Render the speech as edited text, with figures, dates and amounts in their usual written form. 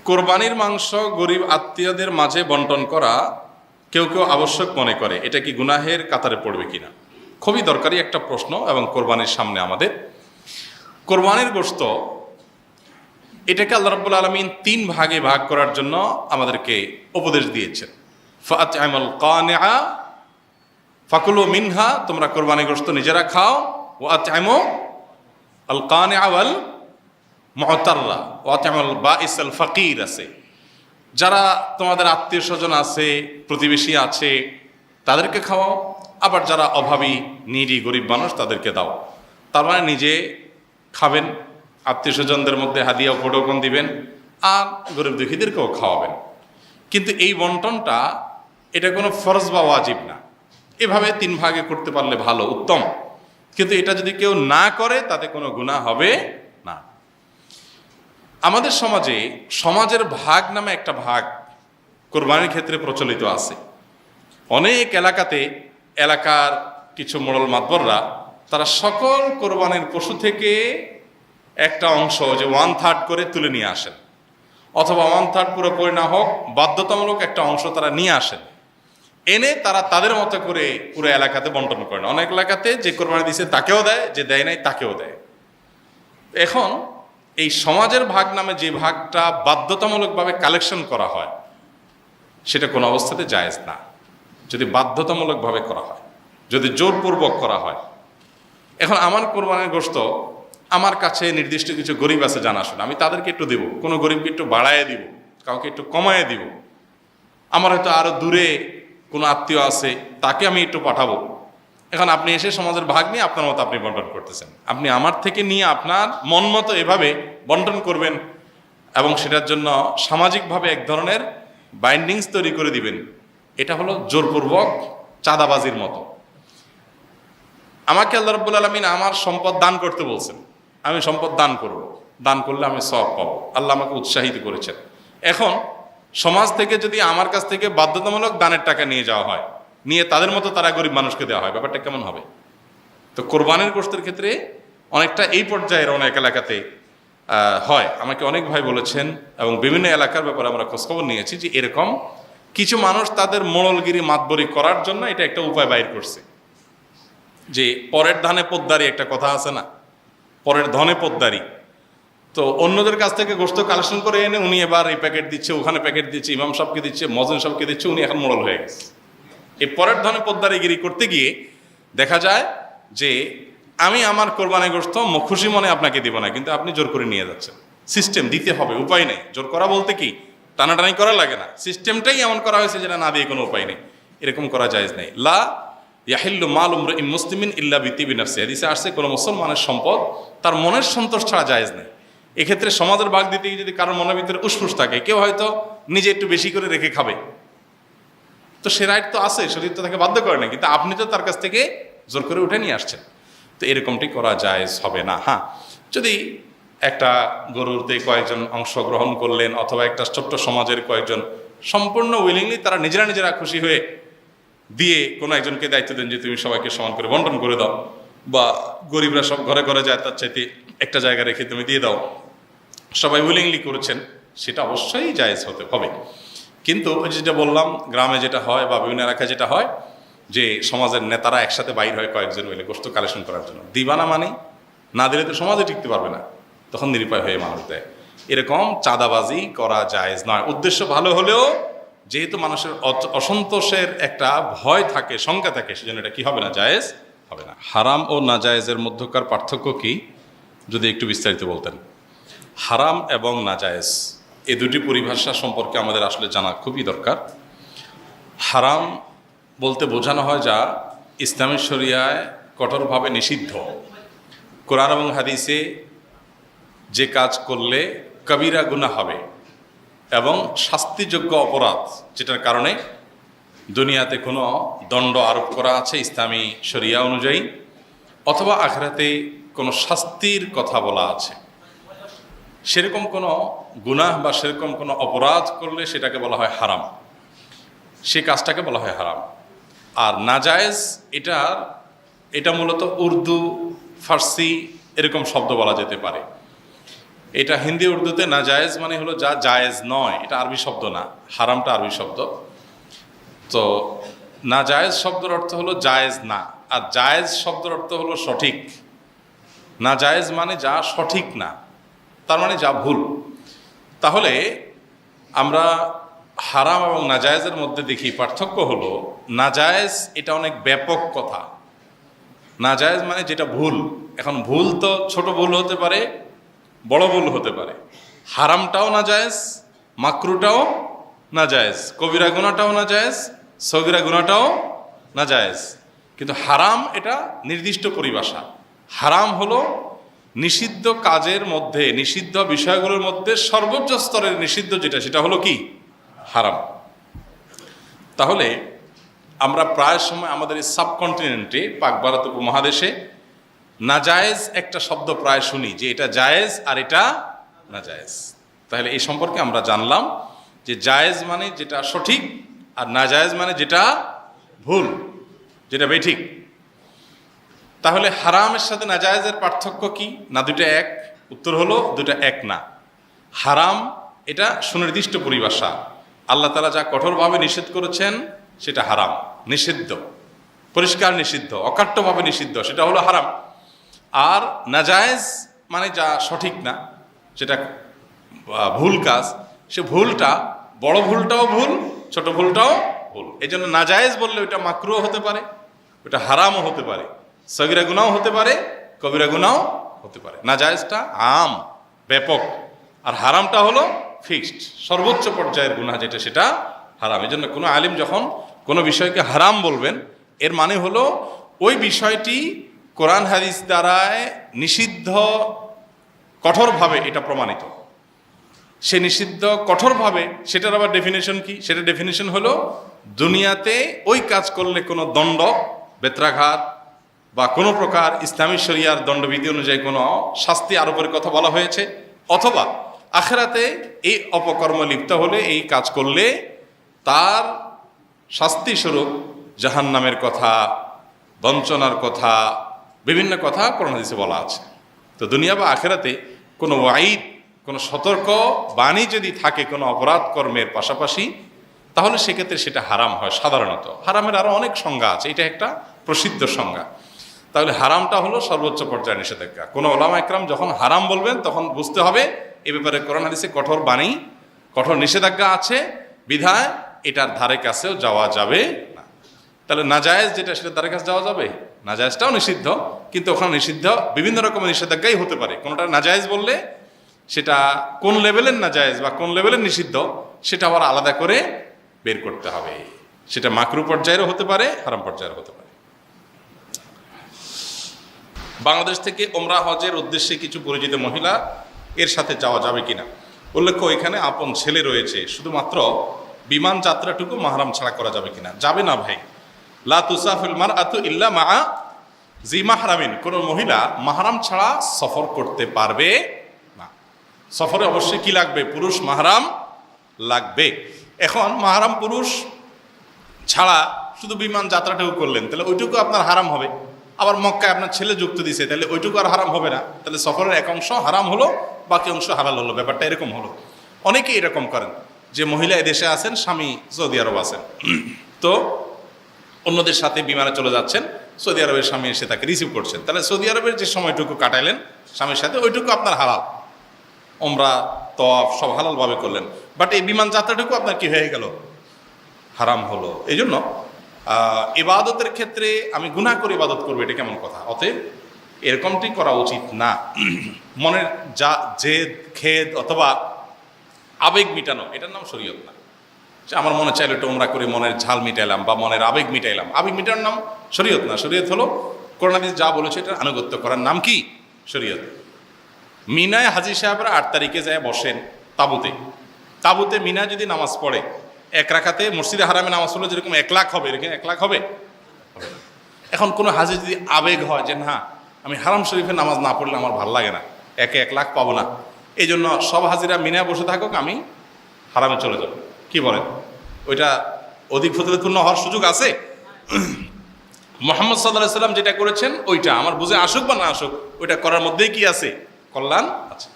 কোরবানির মাংস গরিব আত্মীয়দের মাঝে বন্টন করা কেউ কেউ আবশ্যক মনে করে, এটা কি গুনাহের কাতারে পড়বে কিনা? খুবই দরকারি একটা প্রশ্ন। এবং কোরবানির সামনে আমাদের কোরবানির গোশত, এটাকে আল্লাহ রাব্বুল আলামিন 3 ভাগে ভাগ করার জন্য আমাদেরকে উপদেশ দিয়েছেন। ফাআত'আমাল কানিআ ফাকুলু মিনহা, তোমরা কোরবানির গোশত নিজেরা খাও। ওয়া আত'আমু আল কানিআ ওয়াল মুতাররা ওয়া আত'আমুল বাঈস আল ফাকির আছে, যারা তোমাদের আত্মীয় স্বজন আছে, প্রতিবেশী আছে, তাদেরকে খাওয়াও। আবার যারা অভাবী, নিডি, গরিব মানুষ, তাদেরকে দাও। তার মানে নিজে খাবেন, আত্মীয় স্বজনদের মধ্যে হাদিয়া উপঢৌকন দিবেন, আর গরিব দুঃখীদেরকেও খাওয়াবেন। কিন্তু এই বন্টনটা এটা কোনো ফরজ বা ওয়াজিব না। এভাবে 3 ভাগে করতে পারলে ভালো, উত্তম। কিন্তু এটা যদি কেউ না করে তাতে কোনো গুনাহ হবে না। আমাদের সমাজে সমাজের ভাগ নামে একটা ভাগ কোরবানির ক্ষেত্রে প্রচলিত আছে। অনেক এলাকাতে এলাকার কিছু মোড়ল মাতবররা তারা সকল কোরবানির পশু থেকে একটা অংশ, যে 1/3 করে তুলে নিয়ে আসেন, অথবা 1/3 পুরোপুরি না হোক বাধ্যতামূলক একটা অংশ তারা নিয়ে আসেন, এনে তারা তাদের মতো করে পুরো এলাকাতে বন্টন করেন। অনেক এলাকাতে যে কোরবানি দিয়েছে তাকেও দেয়, যে দেয় নাই তাকেও দেয়। এখন এই সমাজের ভাগ নামে যে ভাগটা বাধ্যতামূলকভাবে কালেকশন করা হয়, সেটা কোনো অবস্থাতে জায়েজ না। যদি বাধ্যতামূলকভাবে করা হয়, যদি জোরপূর্বক করা হয়। এখন আমার কোরবানির গোশত আমার কাছে নির্দিষ্ট কিছু গরিব আছে জানাশোনা, আমি তাদেরকে একটু দেব, কোনো গরিবকে একটু বাড়ায় দিব, কাউকে একটু কমায় দিব। আমার হয়তো আরও দূরে কোনো আত্মীয় আছে, তাকে আমি একটু পাঠাবো। এখন আপনি এসে সমাজের ভাগ নিয়ে আপনার মতো আপনি বন্টন করতেছেন। আপনি আমার থেকে নিয়ে আপনার মন মতো এভাবে বন্টন করবেন, এবং সেটার জন্য সামাজিকভাবে এক ধরনের বাইন্ডিংস তৈরি করে দিবেন। এটা হলো জোরপূর্বক চাঁদাবাজির মতো। আমাকে আল্লাহ রাব্বুল আলামিন আমার সম্পদ দান করতে বলছেন, আমি সম্পদ দান করব, দান করলে আমি সওয়াব পাবো। আল্লাহ আমাকে উৎসাহিত করেছেন। এখন সমাজ থেকে যদি আমার কাছ থেকে বাধ্যতামূলক দানের টাকা নিয়ে যাওয়া হয়, নিয়ে তাদের মতো তারা গরিব মানুষকে দেওয়া হয়, ব্যাপারটা কেমন হবে? তো কোরবানির গোশতের ক্ষেত্রে অনেকটা এই পর্যায়ের অনেক এলাকাতে হয়। আমাকে অনেক ভাই বলেছেন, এবং বিভিন্ন এলাকার ব্যাপারে আমরা খোঁজখবর নিয়েছি, যে এরকম কিছু মানুষ তাদের মোড়লগিরি মাতবরি করার জন্য এটা একটা উপায় বাইর করছে। যে পরের ধানে পোদ্দারি একটা কথা আছে না, পরের ধনে পোদ্দারি। তো অন্যদের কাছ থেকে গোশত কালেকশন করে এনে উনি এবার এই প্যাকেট দিচ্ছে, ওখানে প্যাকেট দিচ্ছে, ইমাম সাহেবকে দিচ্ছে, মজেন সাহেবকে দিচ্ছে, উনি এখন মোড়ল হয়ে গেছে। এই পরের ধনে পোদ্দারিগিরি করতে গিয়ে দেখা যায় যে আমি আমার কোরবানি গোশত খুশি মনে আপনাকে দিব না, কিন্তু আপনি জোর করে নিয়ে যাচ্ছেন। সিস্টেম দিতে হবে, উপায় নেই। জোর করা বলতে কি টানাটানি করা লাগে না, সিস্টেমটাই এমন করা হয়েছে যেটা না দিয়ে কোনো উপায় নেই। এরকম করা জায়েজ নেই। লা ইয়াহিল্লু মাল ইমরিইন মুসলিমিন ইল্লা বিতিবি নাফসি, হাদিসে আসছে কোনো মুসলমানের সম্পদ তার মনের সন্তোষ ছাড়া জায়েজ নেই। এক্ষেত্রে সমাজের ভাগ দিতে গিয়ে যদি কারোর মনের ভিতরে উসফুস থাকে, কেউ হয়তো নিজে একটু বেশি করে রেখে খাবে, তো সে রাইট তো আছে, শরীর তো তাকে বাধ্য করে না, কিন্তু আপনি তো তার কাছ থেকে জোর করে উঠে নিয়ে আসছেন। তো এরকমটি করা জায়েজ হবে না। হ্যাঁ, যদি একটা গরুতে কয়েকজন অংশগ্রহণ করলেন, অথবা একটা ছোট্ট সমাজের কয়েকজন সম্পূর্ণ উইলিংলি তারা নিজেরা খুশি হয়ে দিয়ে কোনো একজনকে দায়িত্ব দেন যে তুমি সবাইকে সমান করে বন্টন করে দাও, বা গরিবরা সব ঘরে ঘরে যায়, তার চাইতে একটা জায়গা রেখে তুমি দিয়ে দাও, সবাই উইলিংলি করেছেন, সেটা অবশ্যই জায়েজ হতে হবে। কিন্তু ওই যেটা বললাম, গ্রামে যেটা হয় বা বিভিন্ন এলাকায় যেটা হয়, যে সমাজের নেতারা একসাথে বাইর হয় কয়েকজন মিলে গোশত কালেকশন করার জন্য, দিবানা মানে না দিলে তো সমাজে টিকতে পারবে না, তখন নিরুপায় হয়ে মানুষ দেয়। এরকম চাঁদাবাজি করা জায়েজ নয়। উদ্দেশ্য ভালো হলেও যেহেতু মানুষের অসন্তোষের একটা ভয় থাকে, শঙ্কা থাকে, সেজন্য এটা কি হবে না, জায়েজ হবে না। হারাম ও নাজায়েজের মধ্যকার পার্থক্য কি, যদি একটু বিস্তারিত বলতেন। হারাম এবং নাজায়েজ এই দুটি পরিভাষা সম্পর্কে আমাদের আসলে জানা খুবই দরকার। হারাম বলতে বোঝানো হয় যা ইসলামী শরিয়ায় কঠোরভাবে নিষিদ্ধ। কোরআন এবং হাদিসে যে কাজ করলে কবিরা গুনাহ হবে এবং শাস্তিযোগ্য অপরাধ, যেটার কারণে দুনিয়াতে কোনো দণ্ড আরোপ করা আছে ইসলামী শরিয়া অনুযায়ী, অথবা আখিরাতে কোনো শাস্তির কথা বলা আছে, সেরকম কোনো গুনাহ বা সেরকম কোনো অপরাধ করলে সেটাকে বলা হয় হারাম, সে কাজটাকে বলা হয় হারাম। আর নাজায়েজ এটা মূলত উর্দু, ফার্সি এরকম শব্দ বলা যেতে পারে। এটা হিন্দি উর্দুতে নাজায়েজ মানে হলো যা জায়েজ নয়, এটা আরবি শব্দ না, হারামটা আরবি শব্দ। তো নাজায়েজ শব্দের অর্থ হলো জায়েজ না, আর জায়েজ শব্দের অর্থ হলো সঠিক। নাজায়েজ মানে যা সঠিক না, তার মানে যা ভুল। তাহলে আমরা হারাম এবং নাজায়েজের মধ্যে দেখি পার্থক্য হলো, নাজায়েজ এটা অনেক ব্যাপক কথা। নাজায়েজ মানে যেটা ভুল। এখন ভুল তো ছোট ভুল হতে পারে, বড় ভুল হতে পারে। হারামটাও নাজায়েজ, মাকরুটাও নাজায়েজ, কবিরা গুনাহটাও নাজায়েজ, সগীরা গুনাহটাও নাজায়েজ। কিন্তু হারাম এটা নির্দিষ্ট পরিভাষা। হারাম হলো নিষিদ্ধ কাজের মধ্যে, নিষিদ্ধ বিষয়গুলোর মধ্যে সর্বোচ্চ স্তরের নিষিদ্ধ যেটা, সেটা হলো কি? হারাম। তাহলে আমরা প্রায় সময় আমাদের এই সাবকন্টিনেন্টে, পাক ভারত উপমহাদেশে নাজায়েজ একটা শব্দ প্রায় শুনি, যে এটা জায়েজ আর এটা নাজায়েজ। তাহলে এই সম্পর্কে আমরা জানলাম যে জায়েজ মানে যেটা সঠিক, আর নাজায়েজ মানে যেটা ভুল, যেটা বেঠিক। তাহলে হারামের সাথে নাজায়েজের পার্থক্য কি? না দুটো এক? উত্তর হলো দুটো এক না। হারাম এটা সুনির্দিষ্ট পরিভাষা। আল্লাহ তাআলা যা কঠোরভাবে নিষেধ করেছেন সেটা হারাম, নিষিদ্ধ, পরিষ্কার নিষিদ্ধ, অকাট্যভাবে নিষিদ্ধ, সেটা হলো হারাম। আর নাজায়েজ মানে যা সঠিক না, সেটা ভুল কাজ, সে ভুলটা, বড় ভুলটাও ভুল, ছোট ভুলটাও ভুল। এই জন্য নাজায়েজ বললে ওইটা মাকরুহ হতে পারে, ওইটা হারামও হতে পারে, সগীরা গুনাহও হতে পারে, কবিরা গুনাহও হতে পারে। নাজায়েজটা আম, ব্যাপক, আর হারামটা হলো ফিক্সড, সর্বোচ্চ পর্যায়ের গুনাহ যেটা, সেটা হারাম। এই জন্য কোনো আলিম যখন কোনো বিষয়কে হারাম বলবেন, এর মানে হলো ওই বিষয়টি কোরআন হাদিস দ্বারায় নিষিদ্ধ কঠোরভাবে এটা প্রমাণিত। সে নিষিদ্ধ কঠোরভাবে, সেটার আবার ডেফিনেশন কি? সেটা ডেফিনেশন হলো দুনিয়াতে ওই কাজ করলে কোনো দণ্ড, বেত্রাঘাত বা কোনো প্রকার ইসলামী শরিয়ার দণ্ডবিধি অনুযায়ী কোনো শাস্তি আরোপের কথা বলা হয়েছে, অথবা আখিরাতে এই অপকর্ম লিপ্ত হলে, এই কাজ করলে তার শাস্তি স্বরূপ জাহান্নামের কথা, বঞ্চনার কথা, বিভিন্ন কথা কোরআন হাদিসে বলা আছে। তো দুনিয়া বা আখিরাতে কোনো ওয়াইদ, কোনো সতর্ক বাণী যদি থাকে কোনো অপরাধ কর্মের পাশাপাশি, তাহলে সেক্ষেত্রে সেটা হারাম হয়। সাধারণত হারামের আরও অনেক সংজ্ঞা আছে, এটা একটা প্রসিদ্ধ সংজ্ঞা। তাহলে হারামটা হলো সর্বোচ্চ পর্যায়ে নিষেধাজ্ঞা। কোনো ওলামা একরাম যখন হারাম বলবেন তখন বুঝতে হবে এ ব্যাপারে কোরআন হাদিসে কঠোর বাণী, কঠোর নিষেধাজ্ঞা আছে, বিধায় এটার ধারে কাছেও যাওয়া যাবে না। তাহলে নাজায়েজ যেটা, সেটার ধারে কাছে যাওয়া যাবে? নাজায়েজটাও নিষিদ্ধ, কিন্তু ওখানে নিষিদ্ধ বিভিন্ন রকমের নিষেধাজ্ঞাই হতে পারে। কোনোটা নাজায়েজ বললে সেটা কোন লেভেলের নাজায়েজ বা কোন লেভেলের নিষিদ্ধ, সেটা আবার আলাদা করে বের করতে হবে। সেটা মাকরু পর্যায়েরও হতে পারে, হারাম পর্যায়েরও হতে পারে। বাংলাদেশ থেকে ওমরা হজের উদ্দেশ্যে কিছু পরিচিত মহিলা, এর সাথে যাওয়া যাবে কিনা? উল্লেখ্য, এখানে আপন ছেলে রয়েছে, শুধুমাত্র বিমান যাত্রাটুকু মাহরাম ছাড়া করা যাবে কিনা? যাবে না ভাই। লা তুসাফিল মারআতু ইল্লা মাআ জি মাহরামিন, কোনো মহিলা মাহরাম ছাড়া সফর করতে পারবে না। সফরে অবশ্যই কি লাগবে? পুরুষ মাহরাম লাগবে। এখন মাহরাম পুরুষ ছাড়া শুধু বিমান যাত্রাটুকু করলেন, তাহলে ওইটুকু আপনার হারাম হবে। আবার মক্কায় আপনার ছেলে যুক্ত দিছে, তাহলে ওইটুকু আর হারাম হবে না। তাহলে সফরের এক অংশ হারাম হলো, বাকি অংশ হালাল হলো। ব্যাপারটা এরকম হলো। অনেকেই এরকম করেন যে মহিলা এদেশে আছেন, স্বামী সৌদি আরব আছেন, তো অন্যদের সাথে বিমানে চলে যাচ্ছেন, সৌদি আরবের স্বামী এসে তাকে রিসিভ করছেন, তাহলে সৌদি আরবের যে সময়টুকু কাটাইলেন স্বামীর সাথে, ওইটুকু আপনার হালাল, ওমরা তওয়াফ সব হালালভাবে করলেন। বাট এই বিমান যাত্রাটুকু আপনার কি হয়ে গেল? হারাম হলো। এই জন্য ইবাদতের ক্ষেত্রে আমি গুনাহ করে ইবাদত করবো, এটা কেমন কথা? অতএব এরকমটি করা উচিত না। মনের জেদ, খেদ অথবা আবেগ মিটানো, এটার নাম শরীয়ত না। আমার মনে চাইলো একটু ওমরা করে মনের ঝাল মিটাইলাম বা মনের আবেগ মিটাইলাম, আবেগ মিটানোর নাম শরীয়ত না। শরীয়ত হলো কোরআন হাদিস যা বলেছে এটা আনুগত্য করার নাম কি? শরীয়ত। মিনায় হাজী সাহেবরা 8 তারিখে যায় বসেন তাঁবুতে। তাঁবুতে মিনায় যদি নামাজ পড়ে, এক রাকাতে মসজিদে হারামে নামাজ পড়লে যেরকম 1 লাখ হবে, এরকম 1 লাখ হবে? এখন কোনো হাজি যদি আবেগ হয় যে না, আমি হারাম শরীফের নামাজ না পড়লে আমার ভাল লাগে না, 1 লাখ পাবো না, এই জন্য সব হাজিরা মিনায় বসে থাকুক, আমি হারামে চলে যাব, কি বলেন? ওইটা অধিক ফজিলতপূর্ণ হওয়ার সুযোগ আছে? মুহাম্মদ সাল্লাল্লাহু আলাইহি ওয়াসাল্লাম যেটা করেছেন ওইটা আমার বুঝে আসুক বা না আসুক, ওইটা করার মধ্যেই কি আছে? কল্যাণ আছে।